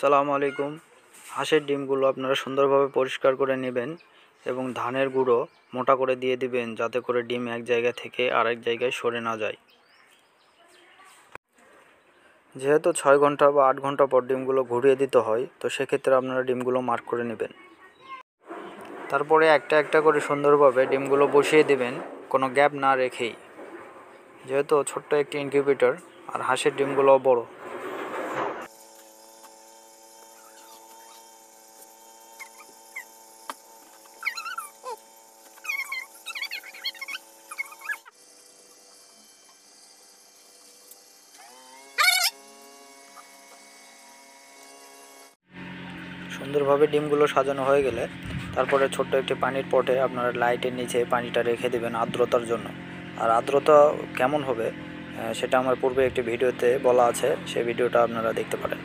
আসসালামু আলাইকুম। হাঁসের ডিমগুলো আপনারা সুন্দরভাবে পরিষ্কার করে নেবেন এবং ধানের গুঁড়ো মোটা করে দিয়ে দিবেন, যাতে করে ডিম এক জায়গা থেকে আরেক জায়গায় সরে না যায়। যেহেতু 6 ঘন্টা বা 8 ঘন্টা পর ডিমগুলো ঘুরিয়ে দিতে হয়, তো সেক্ষেত্রে আপনারা ডিমগুলো মার্ক করে নেবেন। তারপরে একটা একটা করে সুন্দরভাবে ডিমগুলো বসিয়ে দিবেন, কোনো গ্যাপ না রেখেই। যেহেতু ছোট্ট একটি ইনকিউবেটর আর হাঁসের ডিমগুলো বড়। সুন্দরভাবে ডিমগুলো সাজানো হয়ে গেলে তারপরে ছোট্ট একটি পানির পটে আপনারা লাইটের নিচে পানিটা রেখে দেবেন আর্দ্রতার জন্য। আর আর্দ্রতা কেমন হবে সেটা আমার পূর্বে একটি ভিডিওতে বলা আছে, সেই ভিডিওটা আপনারা দেখতে পারেন।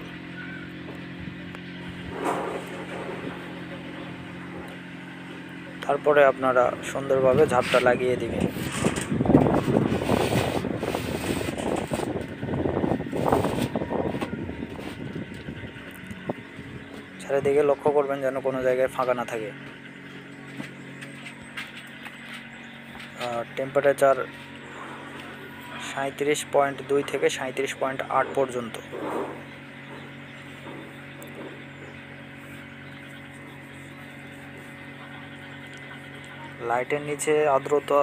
তারপরে আপনারা সুন্দরভাবে ঝাপটা লাগিয়ে দিবেন। চারিদিকে লক্ষ্য করবেন যেন কোনো জায়গায় ফাঁকা না থাকে। টেম্পারেচার 37.2 থেকে 37.8 পর্যন্ত। লাইটের নিচে আর্দ্রতা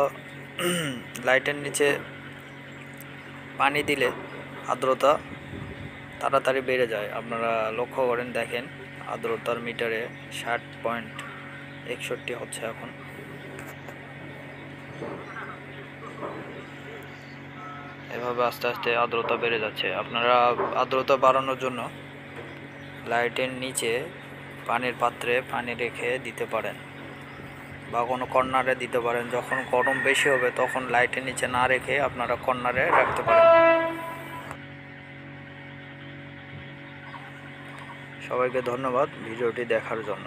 লাইটের নিচে পানি দিলে আর্দ্রতা তাড়াতাড়ি বেড়ে যায়। আপনারা লক্ষ্য করেন, দেখেন আর্দ্রতার মিটারে 60.61 হচ্ছে এখন। এভাবে আস্তে আস্তে আর্দ্রতা বেড়ে যাচ্ছে। আপনারা আর্দ্রতা বাড়ানোর জন্য লাইটের নিচে পানির পাত্রে পানি রেখে দিতে পারেন বা কোনো কর্নারে দিতে পারেন। যখন গরম বেশি হবে তখন লাইটের নিচে না রেখে আপনারা কর্নারে রাখতে পারেন। সবাইকে ধন্যবাদ ভিডিওটি দেখার জন্য।